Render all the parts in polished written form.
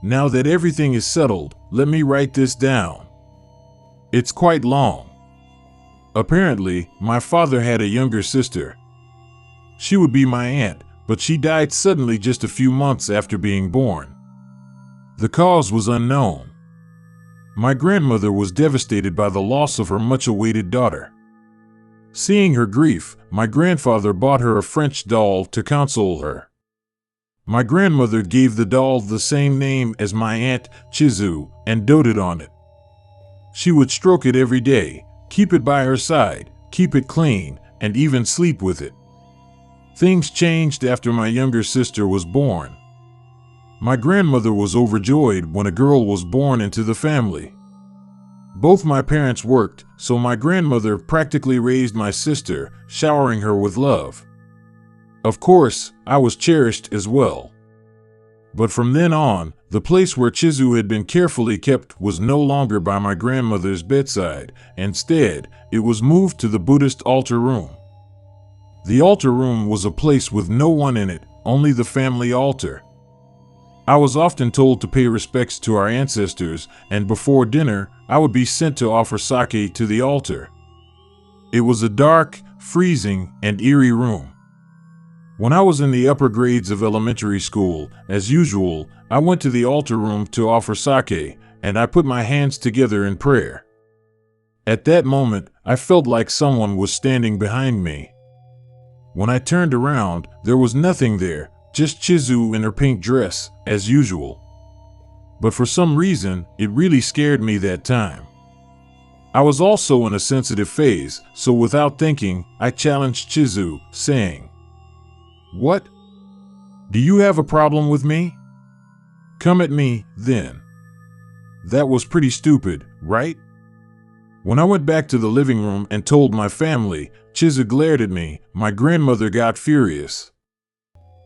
Now that everything is settled, let me write this down. It's quite long. Apparently, my father had a younger sister. She would be my aunt, but she died suddenly just a few months after being born. The cause was unknown. My grandmother was devastated by the loss of her much-awaited daughter. Seeing her grief, my grandfather bought her a French doll to console her. My grandmother gave the doll the same name as my aunt, Chizue, and doted on it. She would stroke it every day, keep it by her side, keep it clean, and even sleep with it. Things changed after my younger sister was born. My grandmother was overjoyed when a girl was born into the family. Both my parents worked, so my grandmother practically raised my sister, showering her with love. Of course, I was cherished as well. But from then on, the place where Chizue had been carefully kept was no longer by my grandmother's bedside. Instead, it was moved to the Buddhist altar room. The altar room was a place with no one in it, only the family altar. I was often told to pay respects to our ancestors, and before dinner, I would be sent to offer sake to the altar. It was a dark, freezing, and eerie room. When I was in the upper grades of elementary school, as usual, I went to the altar room to offer sake, and I put my hands together in prayer. At that moment, I felt like someone was standing behind me. When I turned around, there was nothing there, just Chizue in her pink dress, as usual. But for some reason, it really scared me that time. I was also in a sensitive phase, so without thinking, I challenged Chizue, saying, "What? Do you have a problem with me? Come at me, then." That was pretty stupid, right? When I went back to the living room and told my family, Chizue glared at me. My grandmother got furious.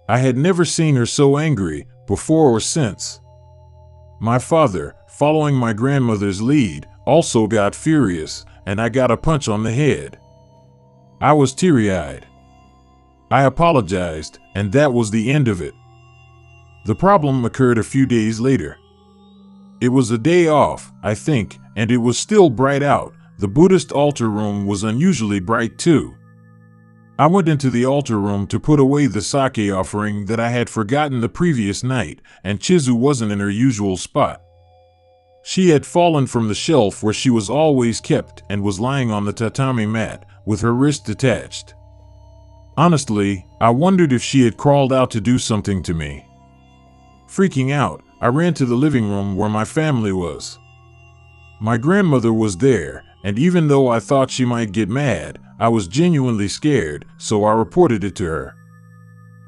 I had never seen her so angry, before or since. My father, following my grandmother's lead, also got furious, and I got a punch on the head. I was teary-eyed. I apologized, and that was the end of it. The problem occurred a few days later. It was a day off, I think, and it was still bright out. The Buddhist altar room was unusually bright too. I went into the altar room to put away the sake offering that I had forgotten the previous night, and Chizue wasn't in her usual spot. She had fallen from the shelf where she was always kept and was lying on the tatami mat, with her wrist detached. Honestly, I wondered if she had crawled out to do something to me. Freaking out, I ran to the living room where my family was. My grandmother was there, and even though I thought she might get mad, I was genuinely scared, so I reported it to her.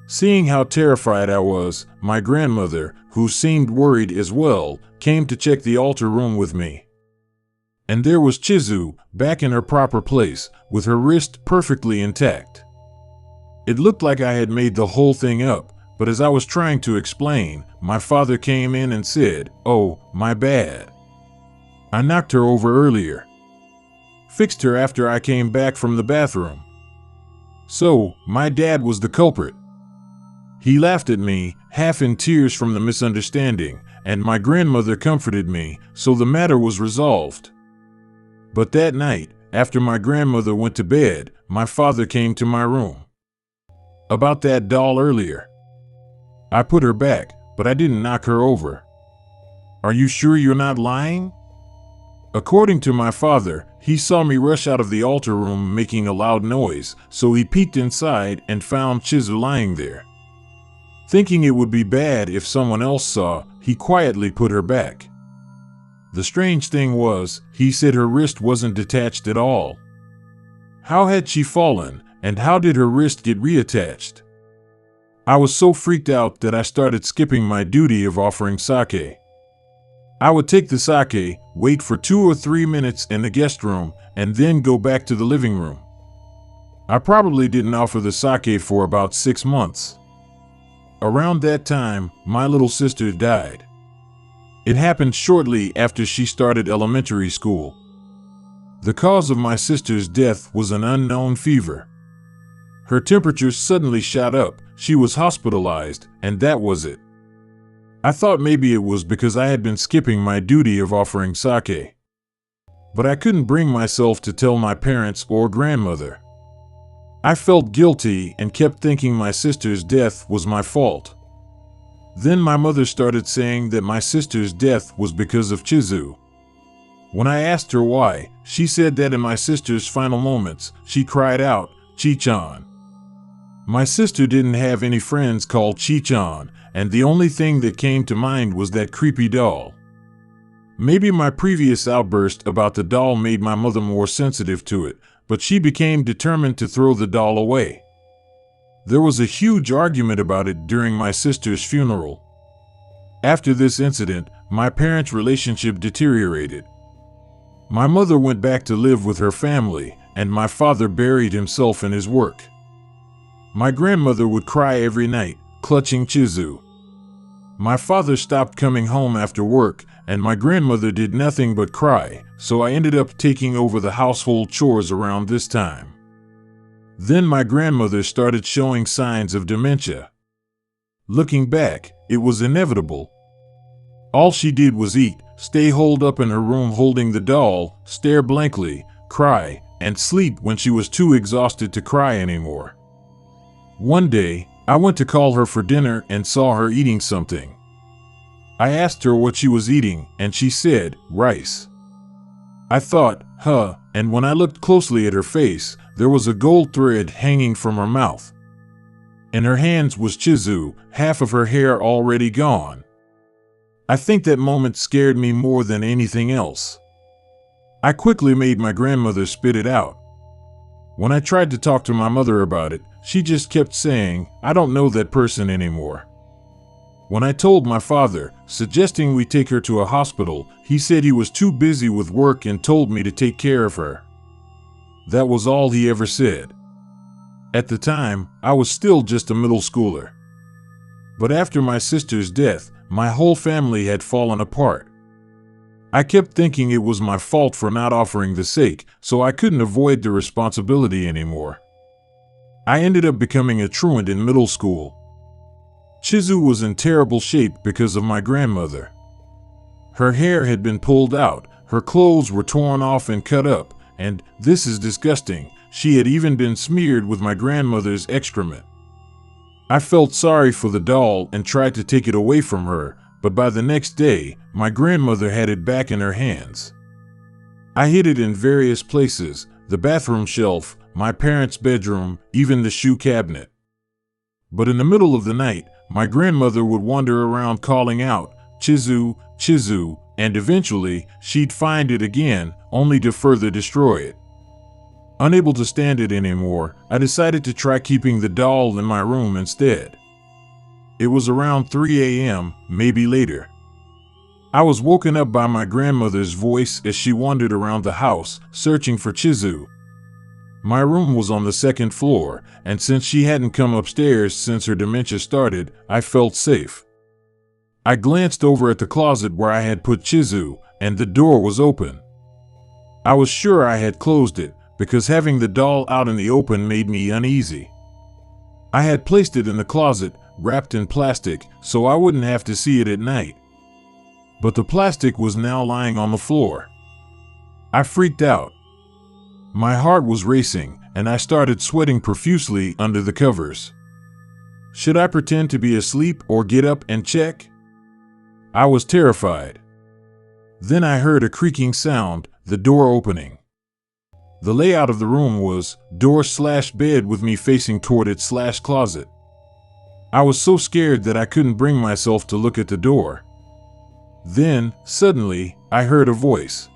Seeing how terrified I was, my grandmother, who seemed worried as well, came to check the altar room with me. And there was Chizue, back in her proper place, with her wrist perfectly intact. It looked like I had made the whole thing up, but as I was trying to explain, my father came in and said, "Oh, my bad. I knocked her over earlier. Fixed her after I came back from the bathroom." So, my dad was the culprit. He laughed at me, half in tears from the misunderstanding, and my grandmother comforted me, so the matter was resolved. But that night, after my grandmother went to bed, my father came to my room. About that doll earlier. I put her back, but I didn't knock her over. "Are you sure you're not lying?" According to my father, he saw me rush out of the altar room making a loud noise, so he peeked inside and found Chizue lying there. Thinking it would be bad if someone else saw, he quietly put her back. The strange thing was, he said her wrist wasn't detached at all. How had she fallen, and how did her wrist get reattached? I was so freaked out that I started skipping my duty of offering sake. I would take the sake, wait for 2 or 3 minutes in the guest room, and then go back to the living room. I probably didn't offer the sake for about 6 months. Around that time, my little sister died. It happened shortly after she started elementary school. The cause of my sister's death was an unknown fever. Her temperature suddenly shot up, she was hospitalized, and that was it. I thought maybe it was because I had been skipping my duty of offering sake. But I couldn't bring myself to tell my parents or grandmother. I felt guilty and kept thinking my sister's death was my fault. Then my mother started saying that my sister's death was because of Chizue. When I asked her why, she said that in my sister's final moments, she cried out, "Chi-chan." My sister didn't have any friends called Chi-chan, and the only thing that came to mind was that creepy doll. Maybe my previous outburst about the doll made my mother more sensitive to it, but she became determined to throw the doll away. There was a huge argument about it during my sister's funeral. After this incident, my parents' relationship deteriorated. My mother went back to live with her family, and my father buried himself in his work. My grandmother would cry every night, clutching Chizue. My father stopped coming home after work, and my grandmother did nothing but cry, so I ended up taking over the household chores around this time. Then my grandmother started showing signs of dementia. Looking back, it was inevitable. All she did was eat, stay holed up in her room holding the doll, stare blankly, cry, and sleep when she was too exhausted to cry anymore. One day, I went to call her for dinner and saw her eating something. I asked her what she was eating, and she said, "Rice." I thought, and when I looked closely at her face, there was a gold thread hanging from her mouth. In her hands was Chizue, half of her hair already gone. I think that moment scared me more than anything else. I quickly made my grandmother spit it out. When I tried to talk to my mother about it, she just kept saying, "I don't know that person anymore." When I told my father, suggesting we take her to a hospital, he said he was too busy with work and told me to take care of her. That was all he ever said. At the time, I was still just a middle schooler. But after my sister's death, my whole family had fallen apart. I kept thinking it was my fault for not offering the sake, so I couldn't avoid the responsibility anymore. I ended up becoming a truant in middle school. Chizue was in terrible shape because of my grandmother. Her hair had been pulled out, her clothes were torn off and cut up, and, this is disgusting, she had even been smeared with my grandmother's excrement. I felt sorry for the doll and tried to take it away from her, but by the next day, my grandmother had it back in her hands. I hid it in various places, the bathroom shelf, my parents' bedroom, even the shoe cabinet. But in the middle of the night, my grandmother would wander around calling out, "Chizue, Chizue," and eventually, she'd find it again, only to further destroy it. Unable to stand it anymore, I decided to try keeping the doll in my room instead. It was around 3 a.m., maybe later. I was woken up by my grandmother's voice as she wandered around the house, searching for Chizue. My room was on the second floor, and since she hadn't come upstairs since her dementia started, I felt safe. I glanced over at the closet where I had put Chizue, and the door was open. I was sure I had closed it, because having the doll out in the open made me uneasy. I had placed it in the closet, wrapped in plastic, so I wouldn't have to see it at night. But the plastic was now lying on the floor. I freaked out. My heart was racing, and I started sweating profusely under the covers. Should I pretend to be asleep or get up and check? I was terrified. Then I heard a creaking sound, the door opening. The layout of the room was door/bed with me facing toward it/closet. I was so scared that I couldn't bring myself to look at the door. Then, suddenly, I heard a voice.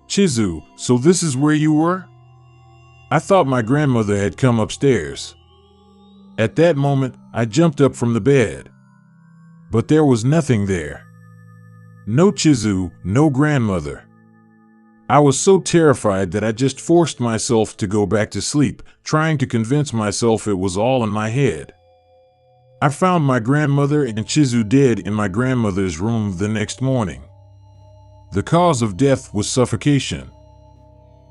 "Chizue, so this is where you were?" I thought my grandmother had come upstairs. At that moment, I jumped up from the bed. But there was nothing there. No Chizue, no grandmother. I was so terrified that I just forced myself to go back to sleep, trying to convince myself it was all in my head. I found my grandmother and Chizue dead in my grandmother's room the next morning. The cause of death was suffocation.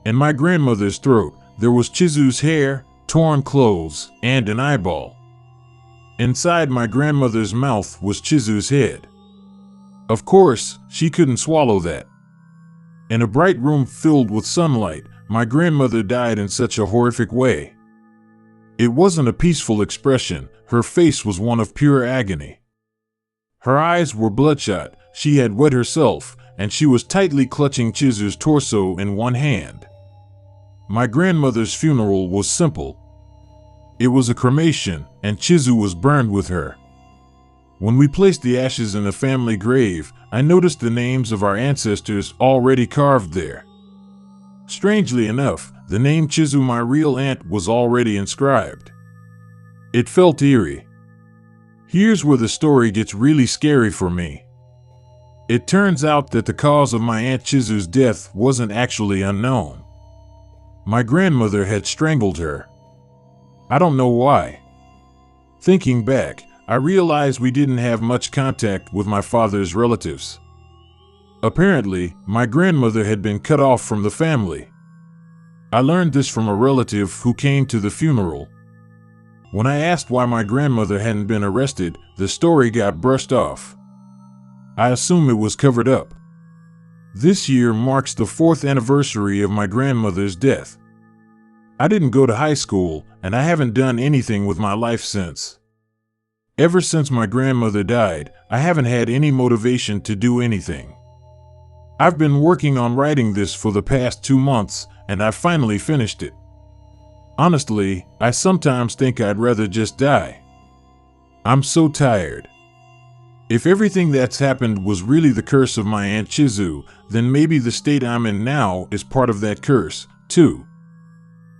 In my grandmother's throat, there was Chizue's hair, torn clothes, and an eyeball. Inside my grandmother's mouth was Chizue's head. Of course, she couldn't swallow that. In a bright room filled with sunlight, my grandmother died in such a horrific way. It wasn't a peaceful expression, her face was one of pure agony. Her eyes were bloodshot, she had wet herself, and she was tightly clutching Chizue's torso in one hand. My grandmother's funeral was simple. It was a cremation, and Chizue was burned with her. When we placed the ashes in the family grave, I noticed the names of our ancestors already carved there. Strangely enough, the name Chizue, my real aunt, was already inscribed. It felt eerie. Here's where the story gets really scary for me. It turns out that the cause of my Aunt Chizue's death wasn't actually unknown. My grandmother had strangled her. I don't know why. Thinking back, I realized we didn't have much contact with my father's relatives. Apparently, my grandmother had been cut off from the family. I learned this from a relative who came to the funeral. When I asked why my grandmother hadn't been arrested, the story got brushed off. I assume it was covered up. This year marks the 4th anniversary of my grandmother's death. I didn't go to high school, and I haven't done anything with my life since. Ever since my grandmother died, I haven't had any motivation to do anything. I've been working on writing this for the past 2 months, and I finally finished it. Honestly, I sometimes think I'd rather just die. I'm so tired. If everything that's happened was really the curse of my Aunt Chizue, then maybe the state I'm in now is part of that curse, too.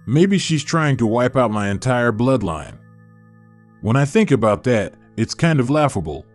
Maybe she's trying to wipe out my entire bloodline. When I think about that, it's kind of laughable.